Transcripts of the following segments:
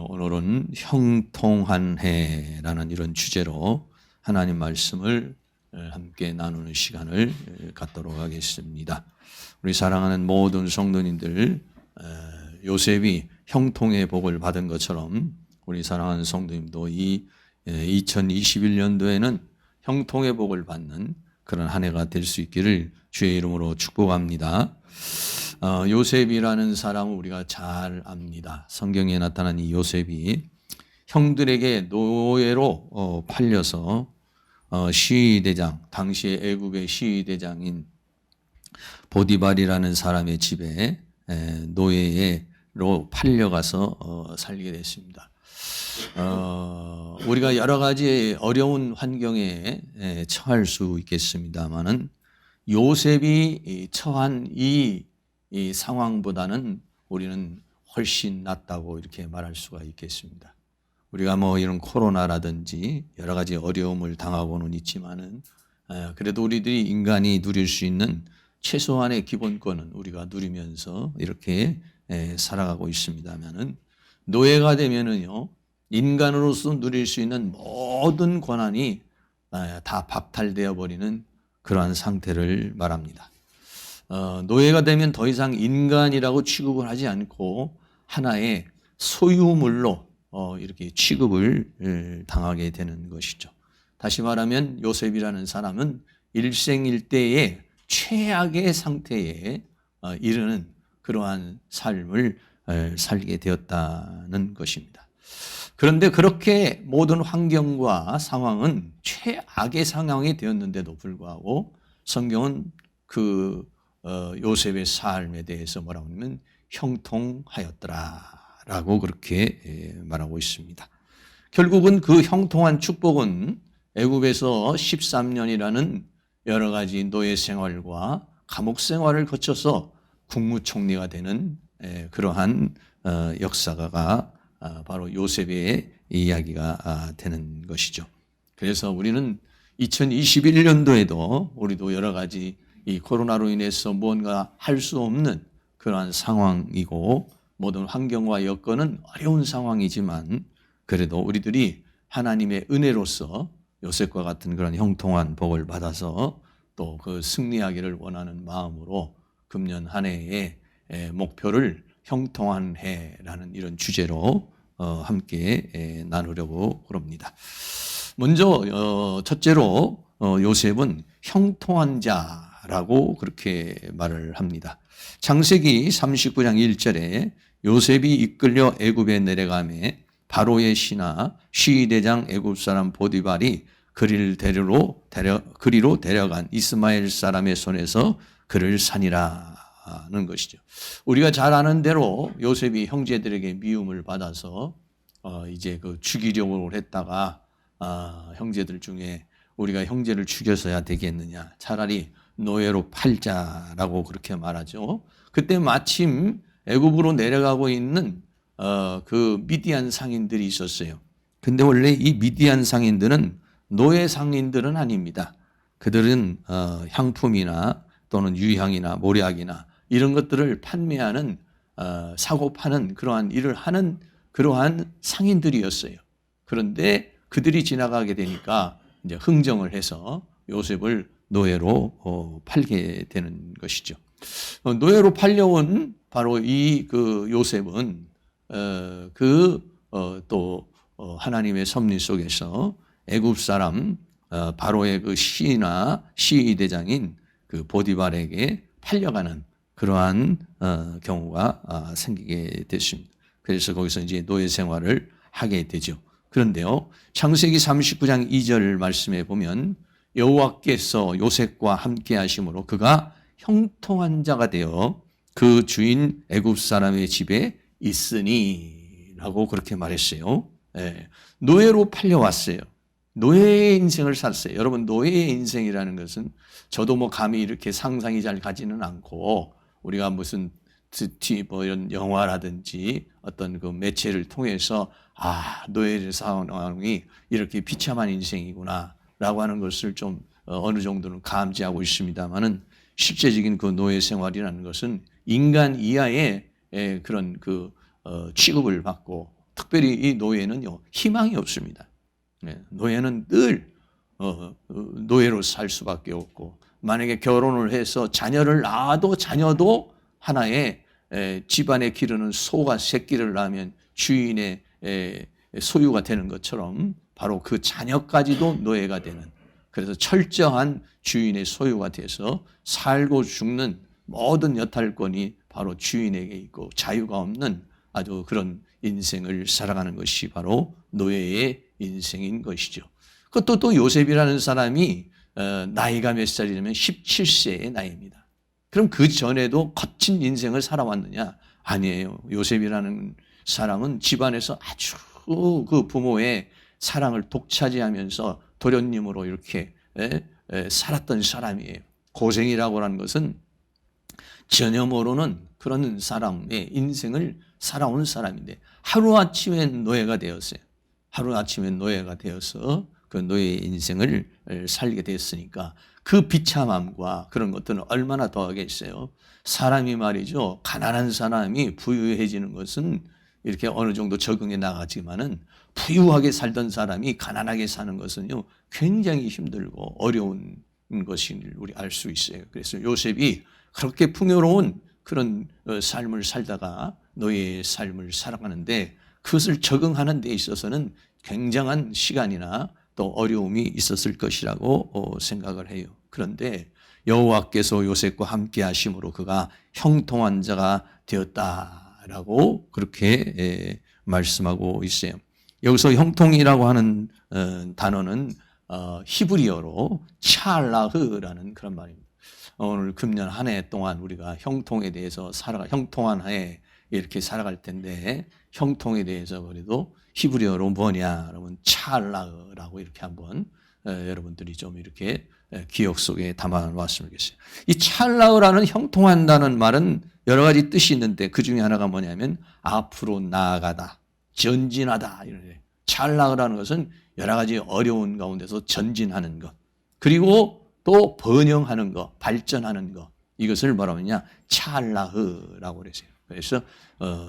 오늘은 형통한 해라는 이런 주제로 하나님 말씀을 함께 나누는 시간을 갖도록 하겠습니다. 우리 사랑하는 모든 성도님들, 요셉이 형통의 복을 받은 것처럼 우리 사랑하는 성도님도 이 2021년도에는 형통의 복을 받는 그런 한 해가 될 수 있기를 주의 이름으로 축복합니다. 요셉이라는 사람을 우리가 잘 압니다. 성경에 나타난 이 요셉이 형들에게 노예로 팔려서 시위대장, 당시의 애굽의 시위대장인 보디발이라는 사람의 집에 노예로 팔려가서 살게 됐습니다. 우리가 여러 가지 어려운 환경에 처할 수 있겠습니다만은 요셉이 처한 이 상황보다는 우리는 훨씬 낫다고 이렇게 말할 수가 있겠습니다. 우리가 이런 코로나라든지 여러 가지 어려움을 당하고는 있지만은 그래도 우리들이 인간이 누릴 수 있는 최소한의 기본권은 우리가 누리면서 이렇게 살아가고 있습니다만은 노예가 되면은요, 인간으로서 누릴 수 있는 모든 권한이 다 박탈되어 버리는 그러한 상태를 말합니다. 노예가 되면 더 이상 인간이라고 취급을 하지 않고 하나의 소유물로 이렇게 취급을 당하게 되는 것이죠. 다시 말하면 요셉이라는 사람은 일생일대의 최악의 상태에 이르는 그러한 삶을 살게 되었다는 것입니다. 그런데 그렇게 모든 환경과 상황은 최악의 상황이 되었는데도 불구하고 성경은 요셉의 삶에 대해서 뭐라고 하냐면 형통하였더라라고 그렇게 말하고 있습니다. 결국은 그 형통한 축복은 애굽에서 13년이라는 여러 가지 노예 생활과 감옥 생활을 거쳐서 국무총리가 되는 그러한 역사가 바로 요셉의 이야기가 되는 것이죠. 그래서 우리는 2021년도에도 우리도 여러 가지 이 코로나로 인해서 무언가 할 수 없는 그러한 상황이고 모든 환경과 여건은 어려운 상황이지만 그래도 우리들이 하나님의 은혜로서 요셉과 같은 그런 형통한 복을 받아서 또 그 승리하기를 원하는 마음으로 금년 한 해의 목표를 형통한 해라는 이런 주제로 함께 나누려고 합니다. 먼저 첫째로 요셉은 형통한 자라고 그렇게 말을 합니다. 창세기 39장 1절에 요셉이 이끌려 애굽에 내려가매 바로의 신하 시위대장 애굽 사람 보디발이 그리로 데려간 이스마엘 사람의 손에서 그를 산이라는 것이죠. 우리가 잘 아는 대로 요셉이 형제들에게 미움을 받아서 이제 죽이려고 했다가 형제들 중에 우리가 형제를 죽여서야 되겠느냐, 차라리 노예로 팔자라고 그렇게 말하죠. 그때 마침 애굽으로 내려가고 있는 그 미디안 상인들이 있었어요. 근데 원래 이 미디안 상인들은 노예 상인들은 아닙니다. 그들은 향품이나 또는 유향이나 모략이나 이런 것들을 판매하는 사고 파는 그러한 일을 하는 그러한 상인들이었어요. 그런데 그들이 지나가게 되니까 이제 흥정을 해서 요셉을 노예로 팔게 되는 것이죠. 노예로 팔려온 바로 이 요셉은 또 하나님의 섭리 속에서 애굽 사람 바로의 그 시위대장인 그 보디발에게 팔려가는 그러한 경우가 생기게 됐습니다. 그래서 거기서 이제 노예 생활을 하게 되죠. 그런데요, 창세기 39장 2절 말씀에 보면 여호와께서 요셉과 함께 하심으로 그가 형통한 자가 되어 그 주인 애굽 사람의 집에 있으니라고 그렇게 말했어요. 노예로 팔려왔어요. 노예의 인생을 살았어요. 여러분, 노예의 인생이라는 것은 저도 감히 이렇게 상상이 잘 가지는 않고 우리가 무슨 이런 영화라든지 어떤 그 매체를 통해서 노예의 상황이 이렇게 비참한 인생이구나 라고 하는 것을 좀 어느 정도는 감지하고 있습니다만은 실제적인 그 노예 생활이라는 것은 인간 이하의 그런 취급을 받고 특별히 이 노예는요, 희망이 없습니다. 노예는 늘 노예로 살 수밖에 없고, 만약에 결혼을 해서 자녀를 낳아도 자녀도 하나의 집안에 기르는 소가 새끼를 낳으면 주인의 소유가 되는 것처럼 바로 그 자녀까지도 노예가 되는, 그래서 철저한 주인의 소유가 돼서 살고 죽는 모든 여탈권이 바로 주인에게 있고 자유가 없는 아주 그런 인생을 살아가는 것이 바로 노예의 인생인 것이죠. 그것도 또 요셉이라는 사람이 나이가 몇 살이냐면 17세의 나이입니다. 그럼 그 전에도 거친 인생을 살아왔느냐? 아니에요. 요셉이라는 사람은 집안에서 아주 그 부모의 사랑을 독차지하면서 도련님으로 이렇게 살았던 사람이에요. 고생이라고 하는 것은 전혀 모르는 그런 사람의 인생을 살아온 사람인데 하루아침에 노예가 되었어요. 하루아침에 노예가 되어서 그 노예의 인생을 살게 됐으니까 그 비참함과 그런 것들은 얼마나 더하겠어요. 사람이 말이죠. 가난한 사람이 부유해지는 것은 이렇게 어느 정도 적응해 나가지만은 부유하게 살던 사람이 가난하게 사는 것은요, 굉장히 힘들고 어려운 것인 우리 알 수 있어요. 그래서 요셉이 그렇게 풍요로운 그런 삶을 살다가 노예의 삶을 살아가는데 그것을 적응하는 데 있어서는 굉장한 시간이나 또 어려움이 있었을 것이라고 생각을 해요. 그런데 여호와께서 요셉과 함께 하심으로 그가 형통한 자가 되었다라고 그렇게 말씀하고 있어요. 여기서 형통이라고 하는 단어는 히브리어로 찰라흐라는 그런 말입니다. 오늘 금년 한 해 동안 우리가 형통에 대해서 형통한 해 이렇게 살아갈 텐데 형통에 대해서 그래도 히브리어로 뭐냐? 여러분 찰라흐라고 이렇게 한번 여러분들이 좀 이렇게 기억 속에 담아 놨으면 좋겠어요. 이 찰라흐라는 형통한다는 말은 여러 가지 뜻이 있는데 그 중에 하나가 뭐냐면 앞으로 나아가다, 전진하다. 이런 찰나라는 것은 여러 가지 어려운 가운데서 전진하는 것, 그리고 또 번영하는 것, 발전하는 것, 이것을 뭐라고 하느냐? 찰나흐라고 그랬어요. 그래서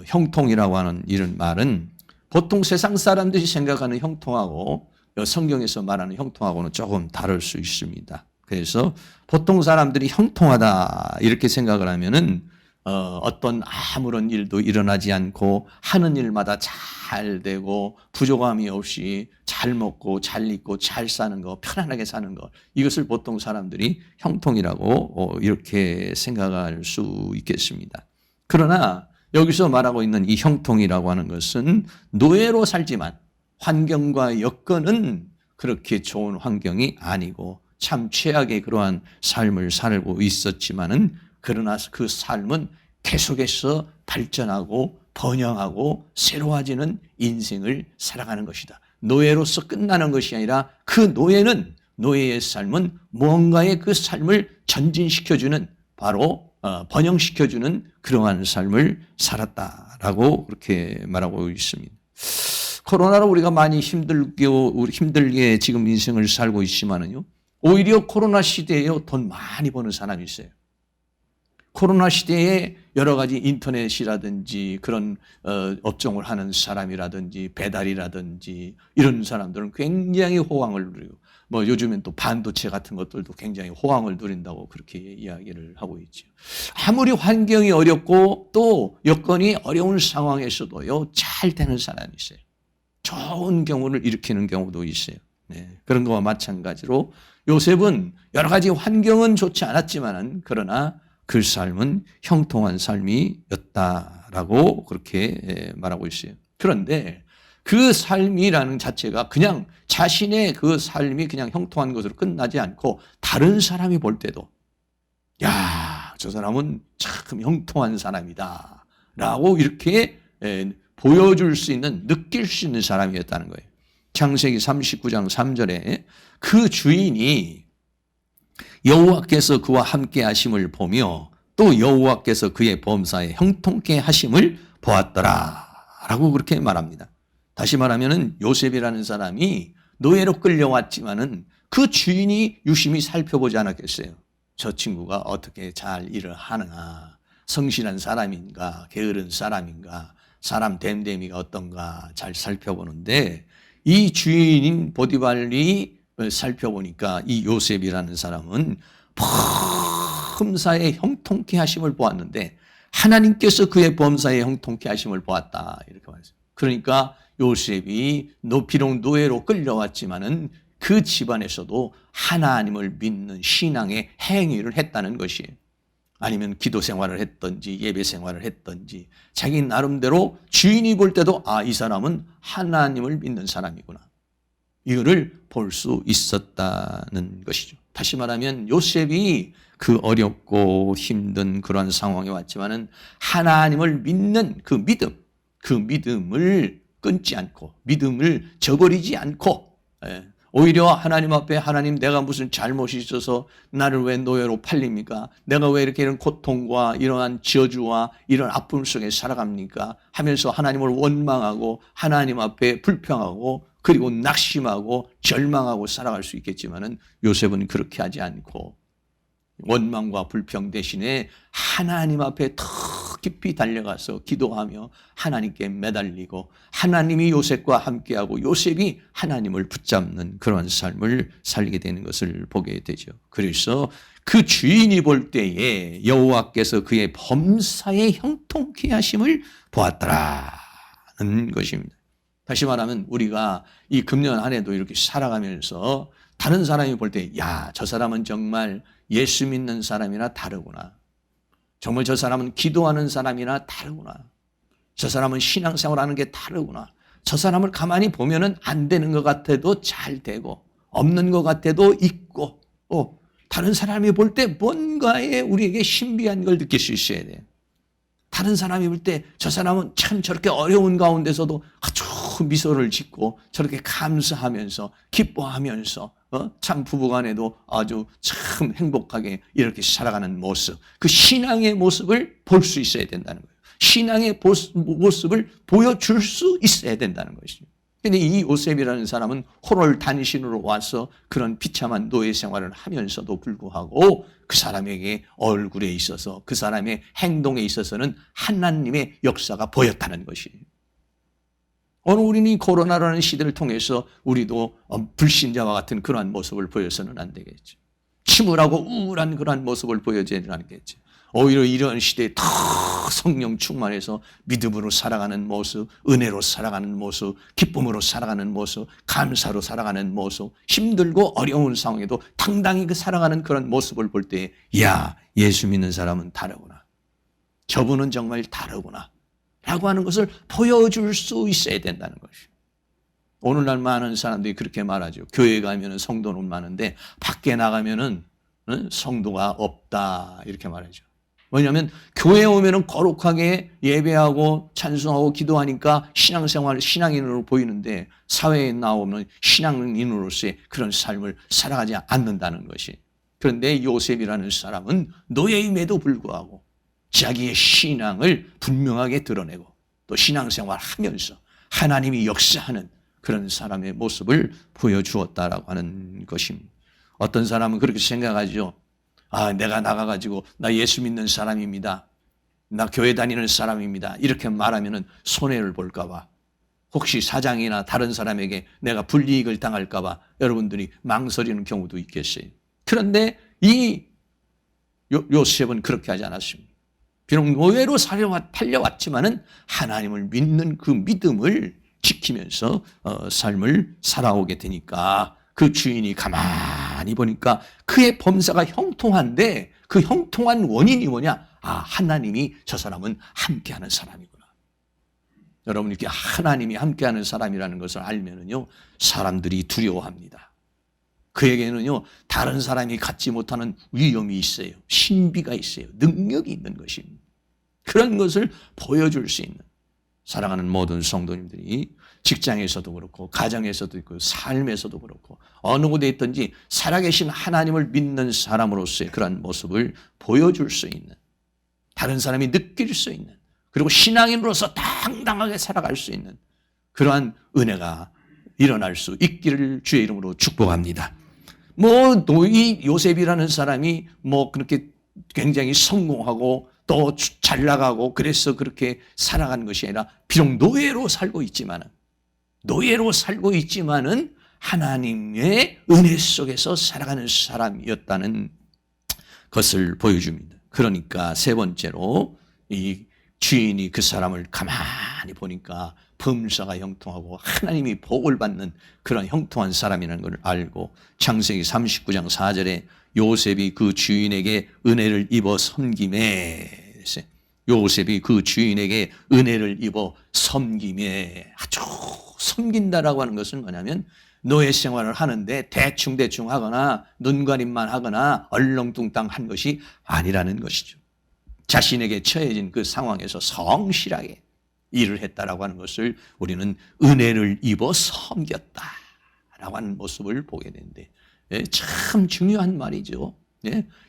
형통이라고 하는 이런 말은 보통 세상 사람들이 생각하는 형통하고 성경에서 말하는 형통하고는 조금 다를 수 있습니다. 그래서 보통 사람들이 형통하다 이렇게 생각을 하면은 어떤 아무런 일도 일어나지 않고 하는 일마다 잘 되고 부족함이 없이 잘 먹고 잘 입고 잘 사는 거, 편안하게 사는 거, 이것을 보통 사람들이 형통이라고 이렇게 생각할 수 있겠습니다. 그러나 여기서 말하고 있는 이 형통이라고 하는 것은 노예로 살지만 환경과 여건은 그렇게 좋은 환경이 아니고 참 최악의 그러한 삶을 살고 있었지만은 그러나 그 삶은 계속해서 발전하고 번영하고 새로워지는 인생을 살아가는 것이다. 노예로서 끝나는 것이 아니라 그 노예는, 노예의 삶은 무언가의 그 삶을 전진시켜주는, 바로 번영시켜주는 그러한 삶을 살았다라고 그렇게 말하고 있습니다. 코로나로 우리가 많이 힘들게 지금 인생을 살고 있지만은요, 오히려 코로나 시대에 돈 많이 버는 사람이 있어요. 코로나 시대에 여러 가지 인터넷이라든지 그런 업종을 하는 사람이라든지 배달이라든지 이런 사람들은 굉장히 호황을 누리고, 뭐 요즘엔 또 반도체 같은 것들도 굉장히 호황을 누린다고 그렇게 이야기를 하고 있죠. 아무리 환경이 어렵고 또 여건이 어려운 상황에서도요, 잘 되는 사람이 있어요. 좋은 경우를 일으키는 경우도 있어요. 네, 그런 거와 마찬가지로 요셉은 여러 가지 환경은 좋지 않았지만은 그러나 그 삶은 형통한 삶이었다라고 그렇게 말하고 있어요. 그런데 그 삶이라는 자체가 그냥 자신의 그 삶이 그냥 형통한 것으로 끝나지 않고 다른 사람이 볼 때도 야, 저 사람은 참 형통한 사람이다 라고 이렇게 보여줄 수 있는, 느낄 수 있는 사람이었다는 거예요. 창세기 39장 3절에 그 주인이 여호와께서 그와 함께 하심을 보며 또 여호와께서 그의 범사에 형통케 하심을 보았더라 라고 그렇게 말합니다. 다시 말하면은 요셉이라는 사람이 노예로 끌려왔지만은 그 주인이 유심히 살펴보지 않았겠어요. 저 친구가 어떻게 잘 일을 하느냐, 성실한 사람인가, 게으른 사람인가, 사람 됨됨이가 어떤가 잘 살펴보는데 이 주인인 보디발이 살펴보니까 이 요셉이라는 사람은 범사에 형통케 하심을 보았는데 하나님께서 그의 범사에 형통케 하심을 보았다 이렇게 말했어요. 그러니까 요셉이 비록 노예로 끌려왔지만은 그 집안에서도 하나님을 믿는 신앙의 행위를 했다는 것이에요. 아니면 기도 생활을 했든지 예배 생활을 했든지 자기 나름대로 주인이 볼 때도 이 사람은 하나님을 믿는 사람이구나. 이거를 볼 수 있었다는 것이죠. 다시 말하면 요셉이 그 어렵고 힘든 그러한 상황에 왔지만은 하나님을 믿는 그 믿음을 끊지 않고 믿음을 저버리지 않고 오히려 하나님 앞에 하나님 내가 무슨 잘못이 있어서 나를 왜 노예로 팔립니까? 내가 왜 이렇게 이런 고통과 이러한 저주와 이런 아픔 속에 살아갑니까? 하면서 하나님을 원망하고 하나님 앞에 불평하고 그리고 낙심하고 절망하고 살아갈 수 있겠지만은 요셉은 그렇게 하지 않고 원망과 불평 대신에 하나님 앞에 더 깊이 달려가서 기도하며 하나님께 매달리고 하나님이 요셉과 함께하고 요셉이 하나님을 붙잡는 그러한 삶을 살게 되는 것을 보게 되죠. 그래서 그 주인이 볼 때에 여호와께서 그의 범사에 형통케 하심을 보았더라는 것입니다. 다시 말하면 우리가 이 금년 안에도 이렇게 살아가면서 다른 사람이 볼 때 저 사람은 정말 예수 믿는 사람이나 다르구나. 정말 저 사람은 기도하는 사람이나 다르구나. 저 사람은 신앙생활하는 게 다르구나. 저 사람을 가만히 보면은 안 되는 것 같아도 잘 되고 없는 것 같아도 있고 다른 사람이 볼 때 뭔가에 우리에게 신비한 걸 느낄 수 있어야 돼요. 다른 사람이 볼 때 저 사람은 참 저렇게 어려운 가운데서도 아주 미소를 짓고 저렇게 감사하면서 기뻐하면서 참 부부간에도 아주 참 행복하게 이렇게 살아가는 모습, 그 신앙의 모습을 볼 수 있어야 된다는 거예요. 신앙의 모습을 보여줄 수 있어야 된다는 것이죠. 그런데 이 요셉이라는 사람은 호롤 단신으로 와서 그런 비참한 노예 생활을 하면서도 불구하고 그 사람에게 얼굴에 있어서 그 사람의 행동에 있어서는 하나님의 역사가 보였다는 것이에요. 오늘 우리는 이 코로나라는 시대를 통해서 우리도 불신자와 같은 그러한 모습을 보여서는 안 되겠죠. 침울하고 우울한 그러한 모습을 보여줘야 하겠죠. 오히려 이런 시대에 더 성령 충만해서 믿음으로 살아가는 모습, 은혜로 살아가는 모습, 기쁨으로 살아가는 모습, 감사로 살아가는 모습, 힘들고 어려운 상황에도 당당히 그 살아가는 그런 모습을 볼 때 예수 믿는 사람은 다르구나. 저분은 정말 다르구나. 라고 하는 것을 보여줄 수 있어야 된다는 것이죠. 오늘날 많은 사람들이 그렇게 말하죠. 교회 가면은 성도는 많은데 밖에 나가면은 성도가 없다 이렇게 말하죠. 왜냐하면 교회에 오면은 거룩하게 예배하고 찬송하고 기도하니까 신앙생활 신앙인으로 보이는데 사회에 나오면 신앙인으로서의 그런 삶을 살아가지 않는다는 것이. 그런데 요셉이라는 사람은 노예임에도 불구하고 자기의 신앙을 분명하게 드러내고 또 신앙생활 하면서 하나님이 역사하는 그런 사람의 모습을 보여주었다라고 하는 것입니다. 어떤 사람은 그렇게 생각하죠. 내가 나가가지고 나 예수 믿는 사람입니다. 나 교회 다니는 사람입니다. 이렇게 말하면은 손해를 볼까봐 혹시 사장이나 다른 사람에게 내가 불이익을 당할까봐 여러분들이 망설이는 경우도 있겠어요. 그런데 이 요셉은 그렇게 하지 않았습니다. 비록 노예로 팔려왔지만은 하나님을 믿는 그 믿음을 지키면서 삶을 살아오게 되니까 그 주인이 가만히 보니까 그의 범사가 형통한데 그 형통한 원인이 뭐냐? 하나님이 저 사람은 함께하는 사람이구나. 여러분 이렇게 하나님이 함께하는 사람이라는 것을 알면은요 사람들이 두려워합니다. 그에게는요 다른 사람이 갖지 못하는 위엄이 있어요. 신비가 있어요. 능력이 있는 것입니다. 그런 것을 보여줄 수 있는 사랑하는 모든 성도님들이 직장에서도 그렇고 가정에서도 있고 삶에서도 그렇고 어느 곳에 있든지 살아계신 하나님을 믿는 사람으로서의 그런 모습을 보여줄 수 있는 다른 사람이 느낄 수 있는 그리고 신앙인으로서 당당하게 살아갈 수 있는 그러한 은혜가 일어날 수 있기를 주의 이름으로 축복합니다. 이 요셉이라는 사람이 그렇게 굉장히 성공하고 또 잘 나가고 그래서 그렇게 살아간 것이 아니라 비록 노예로 살고 있지만은 하나님의 은혜 속에서 살아가는 사람이었다는 것을 보여줍니다. 그러니까 세 번째로 이 주인이 그 사람을 가만히 보니까 범사가 형통하고 하나님이 복을 받는 그런 형통한 사람이라는 걸 알고 창세기 39장 4절에 요셉이 그 주인에게 은혜를 입어 섬김에 요셉이 그 주인에게 은혜를 입어 섬김에 아주 섬긴다라고 하는 것은 뭐냐면 노예 생활을 하는데 대충 하거나 눈가림만 하거나 얼렁뚱땅 한 것이 아니라는 것이죠. 자신에게 처해진 그 상황에서 성실하게 일을 했다라고 하는 것을 우리는 은혜를 입어 섬겼다라고 하는 모습을 보게 되는데 참 중요한 말이죠.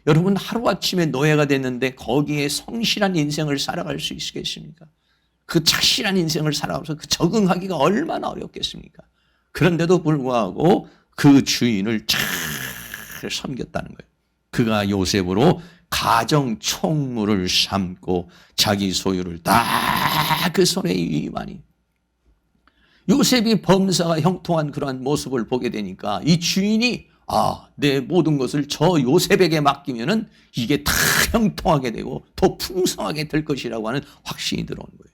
여러분 하루아침에 노예가 됐는데 거기에 성실한 인생을 살아갈 수 있겠습니까? 그 착실한 인생을 살아가면서 그 적응하기가 얼마나 어렵겠습니까? 그런데도 불구하고 그 주인을 잘 섬겼다는 거예요. 그가 요셉으로 가정 총무를 삼고 자기 소유를 다 그 손에 위임하니 요셉이 범사가 형통한 그러한 모습을 보게 되니까 이 주인이 내 모든 것을 저 요셉에게 맡기면은 이게 다 형통하게 되고 더 풍성하게 될 것이라고 하는 확신이 들어오는 거예요.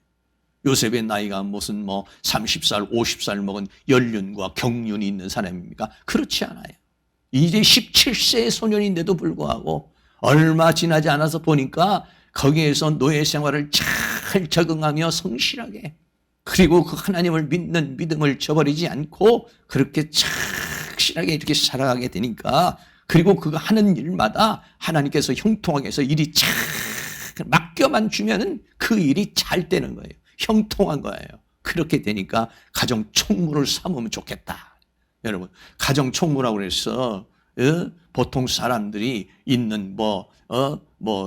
요셉의 나이가 무슨 30살, 50살 먹은 연륜과 경륜이 있는 사람입니까? 그렇지 않아요. 이제 17세의 소년인데도 불구하고 얼마 지나지 않아서 보니까 거기에서 노예 생활을 잘 적응하며 성실하게 그리고 그 하나님을 믿는 믿음을 저버리지 않고 그렇게 착실하게 이렇게 살아가게 되니까 그리고 그가 하는 일마다 하나님께서 형통하게 해서 일이 잘 맡겨만 주면은 그 일이 잘 되는 거예요. 형통한 거예요. 그렇게 되니까 가정 총무를 삼으면 좋겠다. 여러분 가정 총무라고 해서 보통 사람들이 있는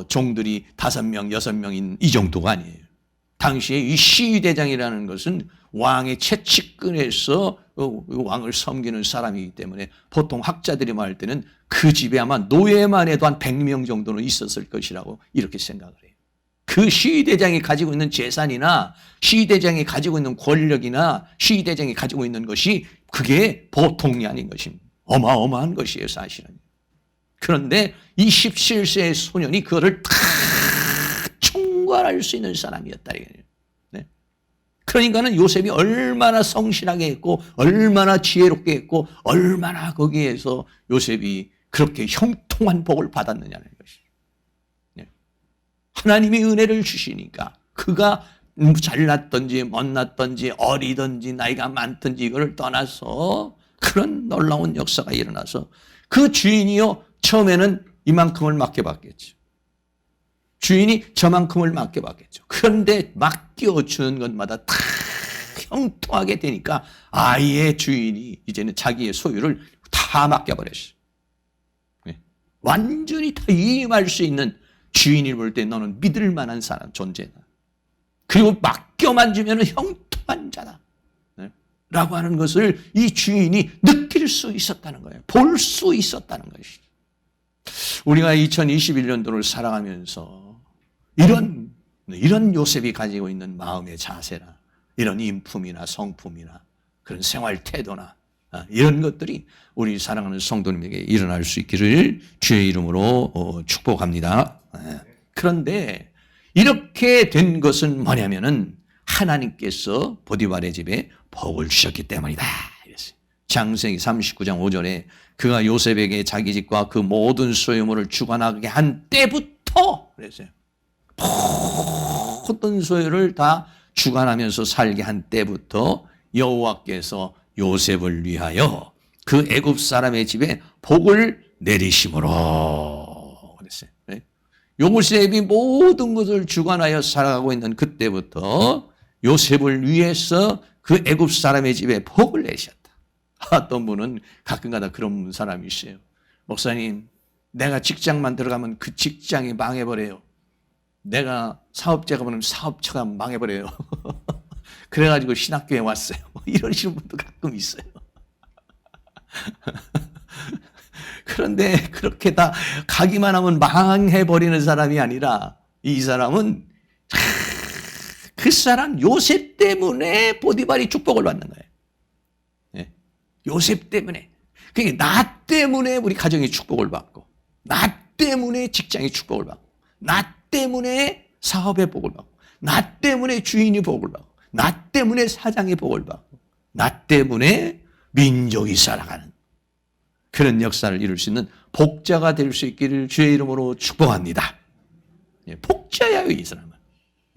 종들이 5명, 6명인 이 정도가 아니에요. 당시에 이 시위대장이라는 것은 왕의 채찍근에서 왕을 섬기는 사람이기 때문에 보통 학자들이 말할 때는 그 집에 아마 노예만 해도 한 100명 정도는 있었을 것이라고 이렇게 생각을 해요. 그 시위대장이 가지고 있는 재산이나 시위대장이 가지고 있는 권력이나 시위대장이 가지고 있는 것이 그게 보통이 아닌 것입니다. 어마어마한 것이에요, 사실은. 그런데 이 17세의 소년이 그거를 다 총괄할 수 있는 사람이었다. 네. 그러니까는 요셉이 얼마나 성실하게 했고, 얼마나 지혜롭게 했고, 얼마나 거기에서 요셉이 그렇게 형통한 복을 받았느냐는 것이죠. 네. 하나님이 은혜를 주시니까 그가 잘났던지 못났던지 어리던지 나이가 많던지 이걸 떠나서 그런 놀라운 역사가 일어나서 그 주인이요 처음에는 이만큼을 맡겨봤겠죠. 주인이 저만큼을 맡겨봤겠죠. 그런데 맡겨주는 것마다 다 형통하게 되니까 아예 주인이 이제는 자기의 소유를 다 맡겨버렸어요. 완전히 다 위임할 수 있는 주인이 볼 때 너는 믿을 만한 사람 존재다. 그리고 맡겨만 주면 형통한 자다. 라고 하는 것을 이 주인이 느낄 수 있었다는 거예요. 볼 수 있었다는 것이죠. 우리가 2021년도를 살아가면서 이런 요셉이 가지고 있는 마음의 자세나 이런 인품이나 성품이나 그런 생활 태도나 이런 것들이 우리 사랑하는 성도님에게 일어날 수 있기를 주의 이름으로 축복합니다. 그런데 이렇게 된 것은 뭐냐면은 하나님께서 보디발의 집에 복을 주셨기 때문이다. 이랬어요. 창세기 39장 5절에 그가 요셉에게 자기 집과 그 모든 소유물을 주관하게 한 때부터 그랬어요. 모든 소유를 다 주관하면서 살게 한 때부터 여호와께서 요셉을 위하여 그 애굽 사람의 집에 복을 내리심으로 그랬어요. 요셉이 모든 것을 주관하여 살아가고 있는 그때부터 요셉을 위해서 그 애굽 사람의 집에 복을 내셨다. 어떤 분은 가끔가다 그런 사람이 있어요. 목사님, 내가 직장만 들어가면 그 직장이 망해버려요. 내가 사업자가 보면 사업처가 망해버려요. 그래가지고 신학교에 왔어요. 이러시는 분도 가끔 있어요. 그런데 그렇게 다 가기만 하면 망해버리는 사람이 아니라 이 사람은 그 사람 요셉 때문에 보디발이 축복을 받는 거예요. 예. 요셉 때문에. 그러니까 나 때문에 우리 가정이 축복을 받고, 나 때문에 직장이 축복을 받고, 나 때문에 사업에 복을 받고, 나 때문에 주인이 복을 받고, 나 때문에 사장이 복을 받고, 나 때문에 민족이 살아가는 그런 역사를 이룰 수 있는 복자가 될 수 있기를 주의 이름으로 축복합니다. 예, 복자예요, 이 사람은.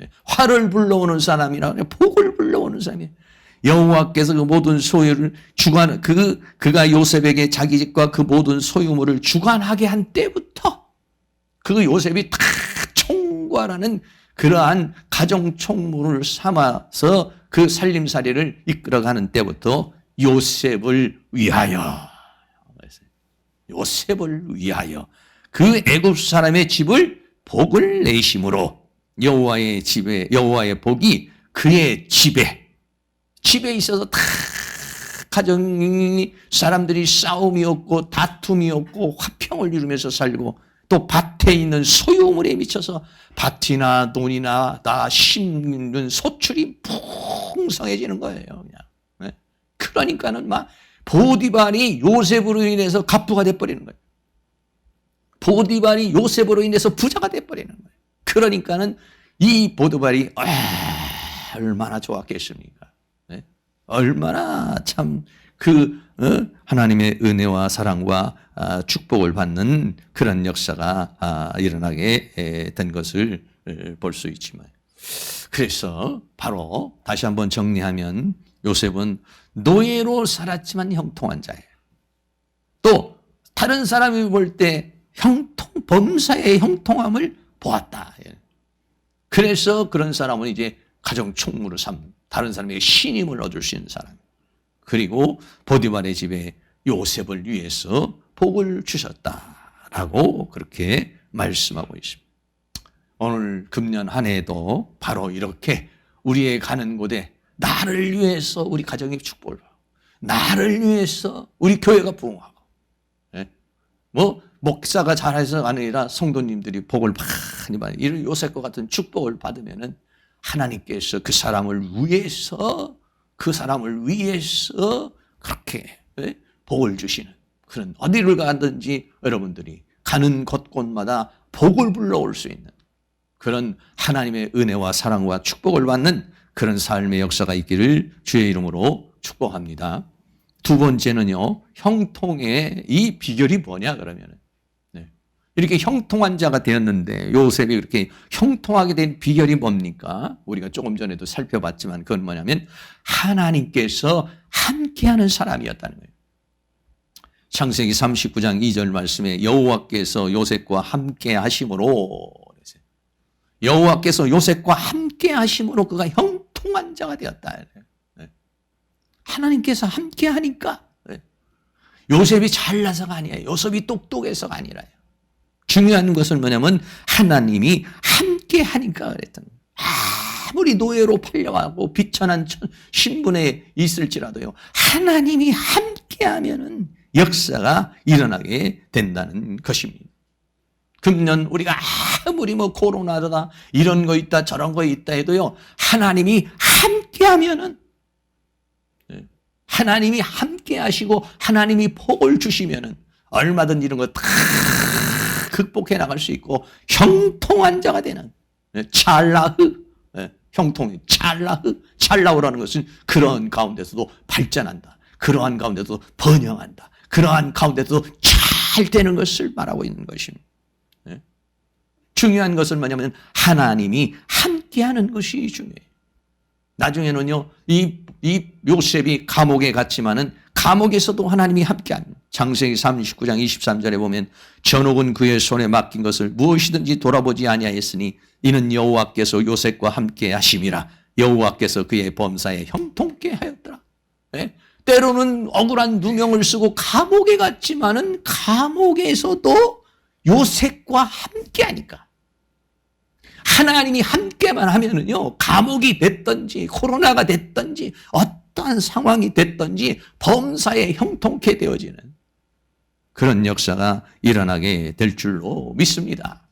예, 화를 불러오는 사람이라 복을 불러오는 사람이에요. 여호와께서 그 모든 소유를 그가 요셉에게 자기 집과 그 모든 소유물을 주관하게 한 때부터 그 요셉이 다 총괄하는 그러한 가정 총무를 삼아서 그 살림살이를 이끌어가는 때부터 요셉을 위하여 그 애굽 사람의 집을 복을 내심으로 여호와의 복이 그의 집에 있어서 다 가정이 사람들이 싸움이 없고 다툼이 없고 화평을 이루면서 살고 또 밭에 있는 소유물에 미쳐서 밭이나 논이나 다 심는 소출이 풍성해지는 거예요. 그냥. 그러니까는 막 보디발이 요셉으로 인해서 갑부가 돼버리는 거예요. 보디발이 요셉으로 인해서 부자가 돼버리는 거예요. 그러니까는 이 보디발이 얼마나 좋았겠습니까? 네? 얼마나 참 하나님의 은혜와 사랑과 축복을 받는 그런 역사가 일어나게 된 것을 볼 수 있지만, 그래서 바로 다시 한번 정리하면 요셉은 노예로 살았지만 형통한 자예요. 또 다른 사람이 볼 때 범사의 형통함을 보았다. 그래서 그런 사람은 이제 가정 총무를 삼는, 다른 사람에게 신임을 얻을 수 있는 사람. 그리고 보디발의 집에 요셉을 위해서 복을 주셨다라고 그렇게 말씀하고 있습니다. 오늘 금년 한 해도 바로 이렇게 우리의 가는 곳에 나를 위해서 우리 가정이 축복을 받고, 나를 위해서 우리 교회가 부흥하고, 목사가 잘해서가 아니라 성도님들이 복을 많이 받는 이런 요셉과 같은 축복을 받으면은 하나님께서 그 사람을 위해서 그렇게 복을 주시는 그런, 어디를 가든지 여러분들이 가는 곳곳마다 복을 불러올 수 있는 그런 하나님의 은혜와 사랑과 축복을 받는 그런 삶의 역사가 있기를 주의 이름으로 축복합니다. 두 번째는요, 형통의 이 비결이 뭐냐 그러면은, 이렇게 형통한 자가 되었는데 요셉이 이렇게 형통하게 된 비결이 뭡니까? 우리가 조금 전에도 살펴봤지만 그건 뭐냐면 하나님께서 함께하는 사람이었다는 거예요. 창세기 39장 2절 말씀에 여호와께서 요셉과 함께 하심으로, 여호와께서 요셉과 함께 하심으로 그가 형통한 자가 되었다. 하나님께서 함께 하니까. 요셉이 잘나서가 아니에요. 요셉이 똑똑해서가 아니라요. 중요한 것은 뭐냐면 하나님이 함께 하니까 그랬던 거예요. 아무리 노예로 팔려가고 비천한 신분에 있을지라도요, 하나님이 함께 하면은 역사가 일어나게 된다는 것입니다. 금년 우리가 아무리 코로나다 이런 거 있다 저런 거 있다 해도요, 하나님이 함께 하면은, 하나님이 함께 하시고 하나님이 복을 주시면은 얼마든 이런 거 다 극복해 나갈 수 있고 형통한 자가 되는, 찰나오라는 것은 그런 가운데서도 발전한다, 그러한 가운데서도 번영한다, 그러한 가운데서도 잘 되는 것을 말하고 있는 것입니다. 중요한 것은 뭐냐면 하나님이 함께하는 것이 중요해요. 나중에는요, 이 요셉이 감옥에 갔지만은 감옥에서도 하나님이 함께합니다. 창세기 39장 23절에 보면 전옥은 그의 손에 맡긴 것을 무엇이든지 돌아보지 아니하였으니 이는 여호와께서 요셉과 함께 하심이라. 여호와께서 그의 범사에 형통케 하였더라. 때로는 억울한 누명을 쓰고 감옥에 갔지만은 감옥에서도 요셉과 함께 하니까, 하나님이 함께만 하면은요, 감옥이 됐든지 코로나가 됐든지 어떠한 상황이 됐든지 범사에 형통케 되어지는 그런 역사가 일어나게 될 줄로 믿습니다.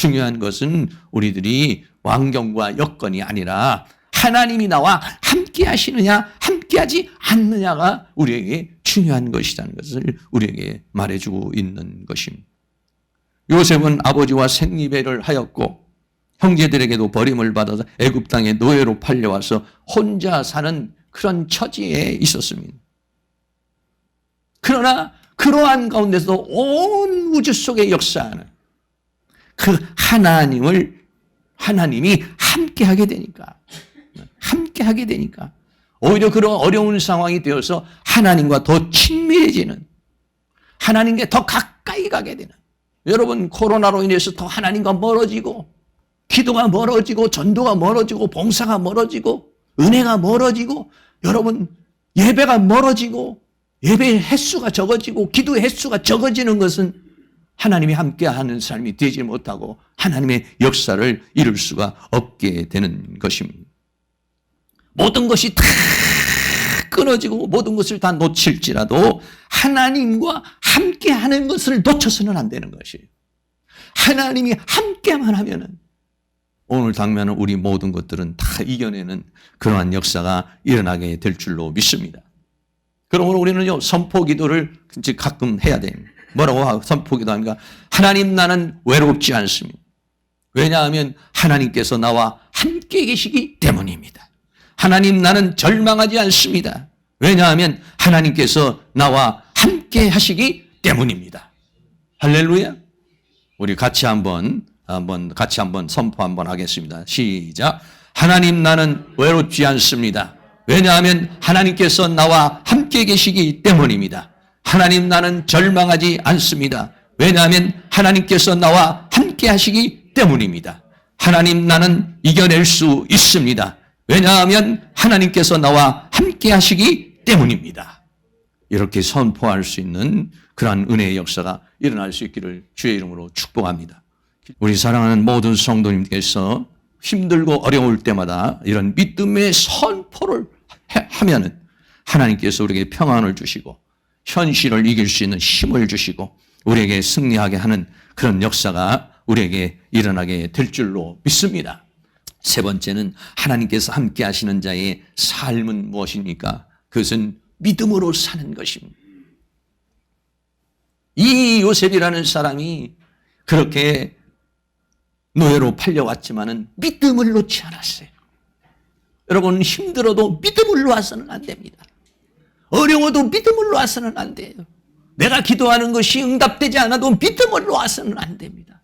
중요한 것은 우리들이 환경과 여건이 아니라 하나님이 나와 함께 하시느냐 함께하지 않느냐가 우리에게 중요한 것이라는 것을 우리에게 말해주고 있는 것입니다. 요셉은 아버지와 생리배를 하였고 형제들에게도 버림을 받아서 애굽 땅에 노예로 팔려와서 혼자 사는 그런 처지에 있었습니다. 그러나 그러한 가운데서 온 우주 속에 역사하는 그 하나님이 함께하게 되니까 오히려 그런 어려운 상황이 되어서 하나님과 더 친밀해지는, 하나님께 더 가까이 가게 되는, 여러분 코로나로 인해서 더 하나님과 멀어지고 기도가 멀어지고 전도가 멀어지고 봉사가 멀어지고 은혜가 멀어지고 여러분 예배가 멀어지고 예배의 횟수가 적어지고 기도의 횟수가 적어지는 것은 하나님이 함께하는 삶이 되지 못하고 하나님의 역사를 이룰 수가 없게 되는 것입니다. 모든 것이 다 끊어지고 모든 것을 다 놓칠지라도 하나님과 함께하는 것을 놓쳐서는 안 되는 것이에요. 하나님이 함께만 하면은 오늘 당면은 우리 모든 것들은 다 이겨내는 그러한 역사가 일어나게 될 줄로 믿습니다. 그러므로 우리는요, 선포기도를 가끔 해야 됩니다. 뭐라고 선포기도 합니까? 하나님, 나는 외롭지 않습니다. 왜냐하면 하나님께서 나와 함께 계시기 때문입니다. 하나님, 나는 절망하지 않습니다. 왜냐하면 하나님께서 나와 함께 하시기 때문입니다. 할렐루야. 우리 같이 한번 선포 한번 하겠습니다. 시작. 하나님, 나는 외롭지 않습니다. 왜냐하면 하나님께서 나와 함께 계시기 때문입니다. 하나님, 나는 절망하지 않습니다. 왜냐하면 하나님께서 나와 함께 하시기 때문입니다. 하나님, 나는 이겨낼 수 있습니다. 왜냐하면 하나님께서 나와 함께 하시기 때문입니다. 이렇게 선포할 수 있는 그러한 은혜의 역사가 일어날 수 있기를 주의 이름으로 축복합니다. 우리 사랑하는 모든 성도님께서 힘들고 어려울 때마다 이런 믿음의 선포를 하면은 하나님께서 우리에게 평안을 주시고 현실을 이길 수 있는 힘을 주시고 우리에게 승리하게 하는 그런 역사가 우리에게 일어나게 될 줄로 믿습니다. 세 번째는 하나님께서 함께 하시는 자의 삶은 무엇입니까? 그것은 믿음으로 사는 것입니다. 이 요셉이라는 사람이 그렇게 노예로 팔려왔지만은 믿음을 놓지 않았어요. 여러분, 힘들어도 믿음을 놓아서는 안 됩니다. 어려워도 믿음을 놓아서는 안 돼요. 내가 기도하는 것이 응답되지 않아도 믿음을 놓아서는 안 됩니다.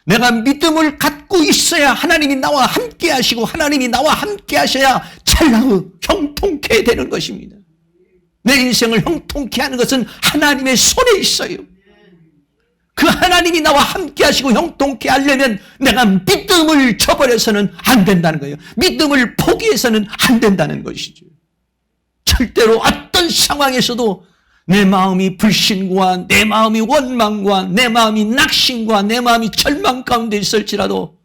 내가 믿음을 갖고 있어야 하나님이 나와 함께 하시고 하나님이 나와 함께 하셔야 찰나의 형통케 되는 것입니다. 내 인생을 형통케 하는 것은 하나님의 손에 있어요. 그 하나님이 나와 함께 하시고 형통케 하려면 내가 믿음을 저버려서는 안 된다는 거예요. 믿음을 포기해서는 안 된다는 것이죠. 절대로 어떤 상황에서도 내 마음이 불신과 내 마음이 원망과 내 마음이 낙심과 내 마음이 절망 가운데 있을지라도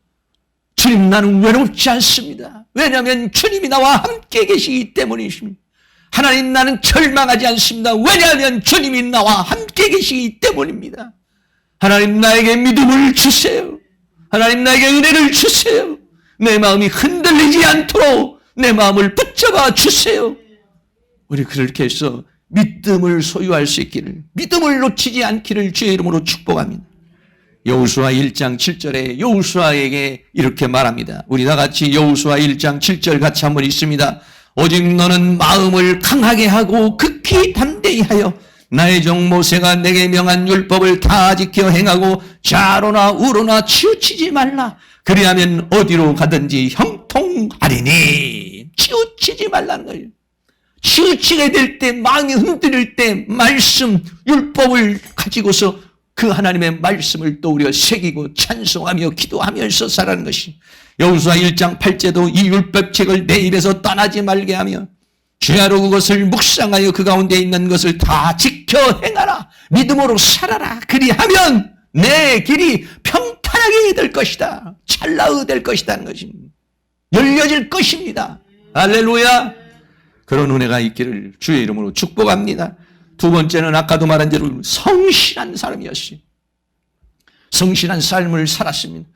주님, 나는 외롭지 않습니다. 왜냐하면 주님이 나와 함께 계시기 때문이십니다. 하나님, 나는 절망하지 않습니다. 왜냐하면 주님이 나와 함께 계시기 때문입니다. 하나님, 나에게 믿음을 주세요. 하나님, 나에게 은혜를 주세요. 내 마음이 흔들리지 않도록 내 마음을 붙잡아 주세요. 우리 그렇게 해서 믿음을 소유할 수 있기를, 믿음을 놓치지 않기를 주의 이름으로 축복합니다. 여호수아 1장 7절에 여호수아에게 이렇게 말합니다. 우리 다 같이 여호수아 1장 7절 같이 한번 읽습니다. 오직 너는 마음을 강하게 하고 극히 담대히 하여 나의 종 모세가 내게 명한 율법을 다 지켜 행하고 좌로나 우로나 치우치지 말라. 그리하면 어디로 가든지 형통하리니. 치우치지 말라는 거예요. 치우치게 될 때, 마음이 흔들릴 때 말씀, 율법을 가지고서 그 하나님의 말씀을 또 우리가 새기고 찬송하며 기도하면서 살아가는 것이, 여호수아 1장 8절도 이 율법책을 내 입에서 떠나지 말게 하며 주야로 그것을 묵상하여 그 가운데 있는 것을 다 지켜 행하라. 믿음으로 살아라. 그리하면 내 길이 평탄하게 될 것이다. 찰나의 될 것이라는 것입니다. 열려질 것입니다. 할렐루야. 그런 은혜가 있기를 주의 이름으로 축복합니다. 두 번째는 아까도 말한 대로 성실한 사람이었어요. 성실한 삶을 살았습니다.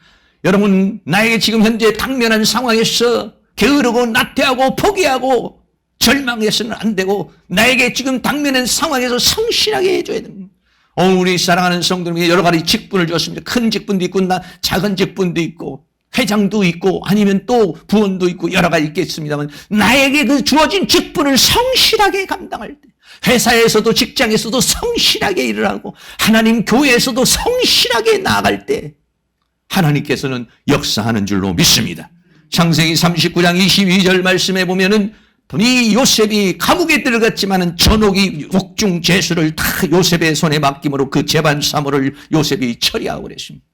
여러분, 나에게 지금 현재 당면한 상황에서 게으르고 나태하고 포기하고 절망해서는 안 되고, 나에게 지금 당면한 상황에서 성실하게 해줘야 됩니다. 우리 사랑하는 성도님에게 여러 가지 직분을 줬습니다. 큰 직분도 있고 작은 직분도 있고 회장도 있고 아니면 또 부원도 있고 여러 가지 있겠습니다만, 나에게 그 주어진 직분을 성실하게 감당할 때, 회사에서도 직장에서도 성실하게 일을 하고 하나님 교회에서도 성실하게 나아갈 때 하나님께서는 역사하는 줄로 믿습니다. 창세기 39장 22절 말씀에 보면은 이 요셉이 감옥에 들어갔지만은 전옥이 옥중 제수를 다 요셉의 손에 맡김으로 그 재반 사물을 요셉이 처리하고 그랬습니다.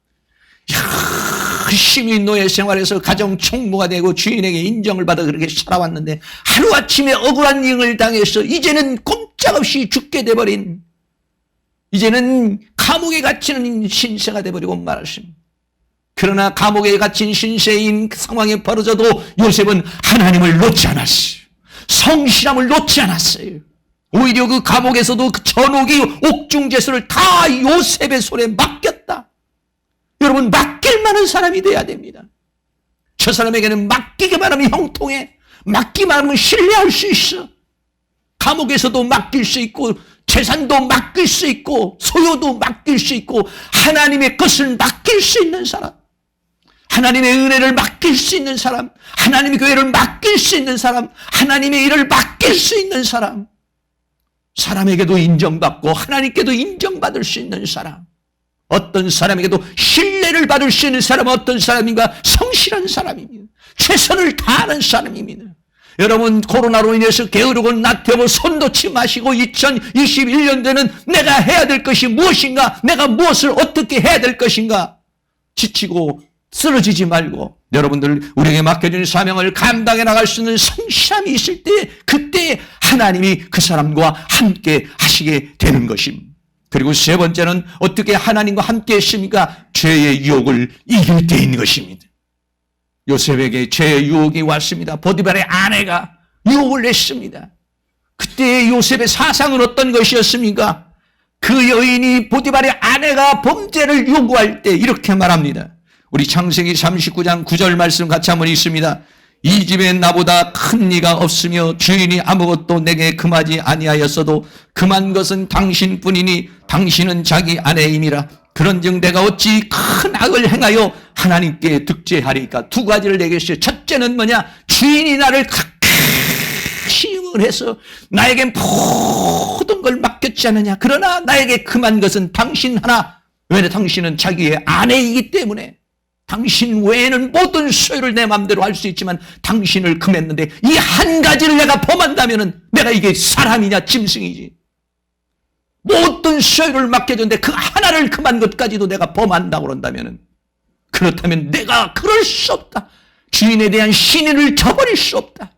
열심히 노예 생활에서 가정 총무가 되고 주인에게 인정을 받아 그렇게 살아왔는데, 하루아침에 억울한 일을 당해서 이제는 꼼짝없이 죽게 돼버린, 이제는 감옥에 갇히는 신세가 돼버리고 말았습니다. 그러나 감옥에 갇힌 신세인 상황에 벌어져도 요셉은 하나님을 놓지 않았어요. 성실함을 놓지 않았어요. 오히려 그 감옥에서도 그 전옥이 옥중제수를 다 요셉의 손에 맡겼다. 여러분, 맡길 만한 사람이 돼야 됩니다. 저 사람에게는 맡기기만 하면 형통해. 맡기만 하면 신뢰할 수 있어. 감옥에서도 맡길 수 있고 재산도 맡길 수 있고 소유도 맡길 수 있고 하나님의 것을 맡길 수 있는 사람, 하나님의 은혜를 맡길 수 있는 사람, 하나님의 교회를 맡길 수 있는 사람, 하나님의 일을 맡길 수 있는 사람, 사람에게도 인정받고 하나님께도 인정받을 수 있는 사람, 어떤 사람에게도 신뢰를 받을 수 있는 사람은 어떤 사람인가? 성실한 사람입니다. 최선을 다하는 사람입니다. 여러분, 코로나로 인해서 게으르고 나태하고 손 놓지 마시고 2021년도에는 내가 해야 될 것이 무엇인가? 내가 무엇을 어떻게 해야 될 것인가? 지치고 쓰러지지 말고 여러분들, 우리에게 맡겨진 사명을 감당해 나갈 수 있는 성실함이 있을 때, 그때 하나님이 그 사람과 함께 하시게 되는 것입니다. 그리고 세 번째는 어떻게 하나님과 함께 했습니까? 죄의 유혹을 이길 때인 것입니다. 요셉에게 죄의 유혹이 왔습니다. 보디발의 아내가 유혹을 했습니다. 그때 요셉의 사상은 어떤 것이었습니까? 그 여인이, 보디발의 아내가 범죄를 요구할 때 이렇게 말합니다. 우리 창세기 39장 9절 말씀 같이 한번 읽습니다. 이 집에 나보다 큰 이가 없으며 주인이 아무것도 내게 금하지 아니하였어도 금한 것은 당신뿐이니 당신은 자기 아내임이라. 그런즉 내가 어찌 큰 악을 행하여 하나님께 득죄하리까. 두 가지를 내겠어요. 첫째는 뭐냐? 주인이 나를 시험을 해서 나에게 모든 걸 맡겼지 않느냐. 그러나 나에게 금한 것은 당신 하나. 왜냐? 당신은 자기의 아내이기 때문에. 당신 외에는 모든 소유를 내 마음대로 할 수 있지만 당신을 금했는데 이 한 가지를 내가 범한다면 내가 이게 사람이냐 짐승이지. 모든 소유를 맡겨줬는데 그 하나를 금한 것까지도 내가 범한다고 그런다면, 그렇다면 내가 그럴 수 없다. 주인에 대한 신의를 저버릴 수 없다.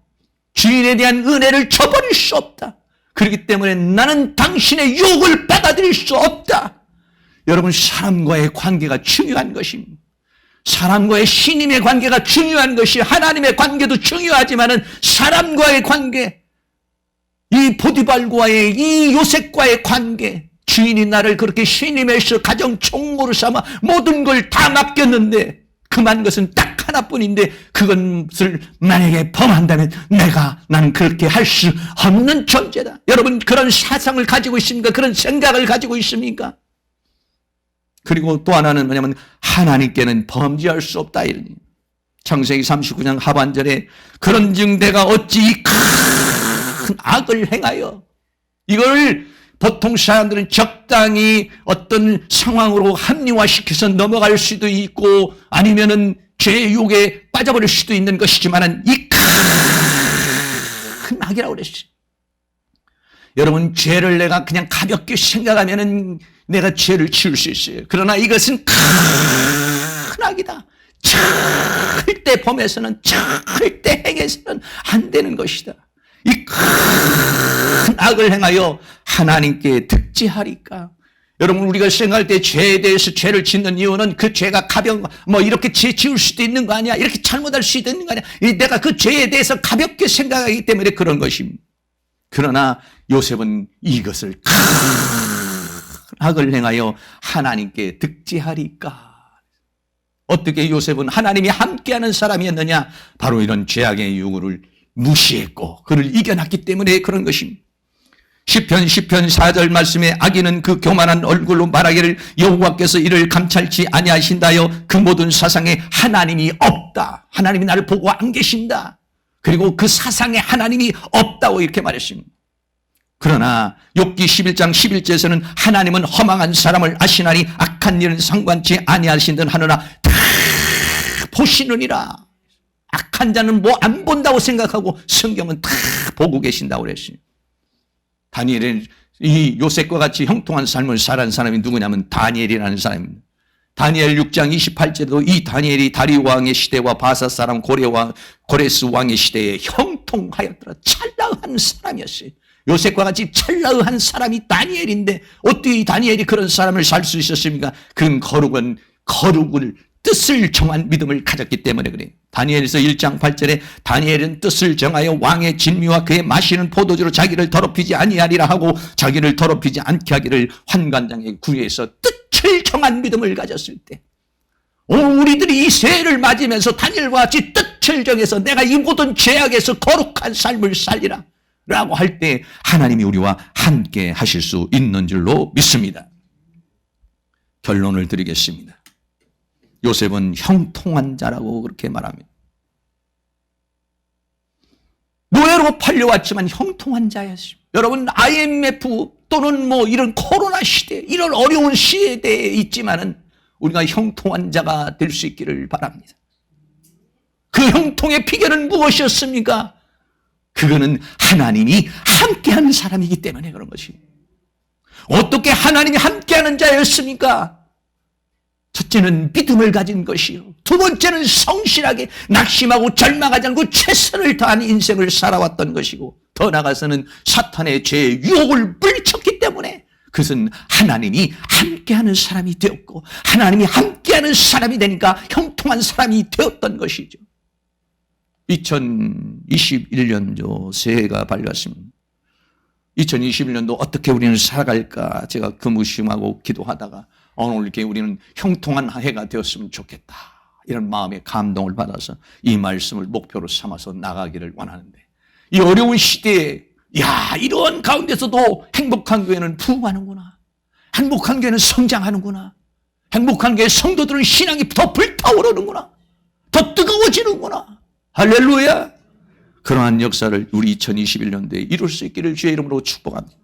주인에 대한 은혜를 저버릴 수 없다. 그렇기 때문에 나는 당신의 유혹을 받아들일 수 없다. 여러분, 사람과의 관계가 중요한 것입니다. 사람과의 신임의 관계가 중요한 것이, 하나님의 관계도 중요하지만은 사람과의 관계, 이 보디발과의, 이 요셉과의 관계, 주인이 나를 그렇게 신임해서 가정 총무로 삼아 모든 걸 다 맡겼는데 금한 것은 딱 하나뿐인데 그것을 만약에 범한다면 나는 그렇게 할 수 없는 존재다. 여러분, 그런 사상을 가지고 있습니까? 그런 생각을 가지고 있습니까? 그리고 또 하나는 뭐냐면 하나님께는 범죄할 수 없다. 이러니 창세기 39장 하반절에 그런즉 내가 어찌 큰 악을 행하여, 이걸 보통 사람들은 적당히 어떤 상황으로 합리화시켜서 넘어갈 수도 있고 아니면은 죄의 유혹에 빠져버릴 수도 있는 것이지만은 이 큰 악이라고 그랬어요. 여러분, 죄를 내가 그냥 가볍게 생각하면은 내가 죄를 지을 수 있어요. 그러나 이것은 큰 악이다. 절대 범해서는, 절대 행해서는 안 되는 것이다. 이 큰 악을 행하여 하나님께 득죄하리까. 여러분, 우리가 생각할 때 죄에 대해서 죄를 짓는 이유는 그 죄가 가벼운, 이렇게 죄 지을 수도 있는 거 아니야? 이렇게 잘못할 수도 있는 거 아니야? 내가 그 죄에 대해서 가볍게 생각하기 때문에 그런 것입니다. 그러나 요셉은 이것을 큰 악을 행하여 하나님께 득죄하리까? 어떻게 요셉은 하나님이 함께하는 사람이었느냐? 바로 이런 죄악의 요구를 무시했고 그를 이겨놨기 때문에 그런 것입니다. 시편 4절 말씀에 악인은 그 교만한 얼굴로 말하기를 여호와께서 이를 감찰치 아니하신다여 그 모든 사상에 하나님이 없다. 하나님이 나를 보고 안 계신다. 그리고 그 사상에 하나님이 없다고 이렇게 말했습니다. 그러나 욥기 11장 11절에서는 하나님은 허망한 사람을 아시나니 악한 일은 상관치 아니하신 듯 하느라 다 보시느니라. 악한 자는 뭐 안 본다고 생각하고 성경은 다 보고 계신다고 그랬습니다. 다니엘은 이 요셉과 같이 형통한 삶을 살아온 사람이 누구냐면 다니엘이라는 사람입니다. 다니엘 6장 28절에도 이 다니엘이 다리오 왕의 시대와 바사 사람 고레스 왕의 시대에 형통하였더라. 찰나한 사람이었어요. 요셉과 같이 찰나한 사람이 다니엘인데 어떻게 이 다니엘이 그런 사람을 살 수 있었습니까? 그는 거룩을 뜻을 정한 믿음을 가졌기 때문에 그래요. 다니엘서 1장 8절에 다니엘은 뜻을 정하여 왕의 진미와 그의 마시는 포도주로 자기를 더럽히지 아니하리라 하고 자기를 더럽히지 않게 하기를 환관장에 구해서 뜻을 정한 믿음을 가졌을 때 우리들이 이 새해를 맞으면서 다니엘과 같이 뜻을 정해서 내가 이 모든 죄악에서 거룩한 삶을 살리라 라고 할 때 하나님이 우리와 함께 하실 수 있는 줄로 믿습니다. 결론을 드리겠습니다. 요셉은 형통한 자라고 그렇게 말합니다. 노예로 팔려왔지만 형통한 자였습니다. 여러분 IMF 또는 뭐 이런 코로나 시대 이런 어려운 시대에 있지만은 우리가 형통한 자가 될 수 있기를 바랍니다. 그 형통의 비결은 무엇이었습니까? 그거는 하나님이 함께하는 사람이기 때문에 그런 것입니다. 어떻게 하나님이 함께하는 자였습니까? 첫째는 믿음을 가진 것이요. 두 번째는 성실하게 낙심하고 절망하지 않고 최선을 다한 인생을 살아왔던 것이고 더 나아가서는 사탄의 죄의 유혹을 물리쳤기 때문에 그것은 하나님이 함께하는 사람이 되었고 하나님이 함께하는 사람이 되니까 형통한 사람이 되었던 것이죠. 2021년도 새해가 밝았습니다. 2021년도 어떻게 우리는 살아갈까 제가 근무심하고 기도하다가 오늘 이렇게 우리는 형통한 해가 되었으면 좋겠다 이런 마음의 감동을 받아서 이 말씀을 목표로 삼아서 나가기를 원하는데 이 어려운 시대에 이런 가운데서도 행복한 교회는 부흥하는구나, 행복한 교회는 성장하는구나, 행복한 교회 성도들은 신앙이 더 불타오르는구나, 더 뜨거워지는구나. 할렐루야. 그러한 역사를 우리 2021년도에 이룰 수 있기를 주의 이름으로 축복합니다.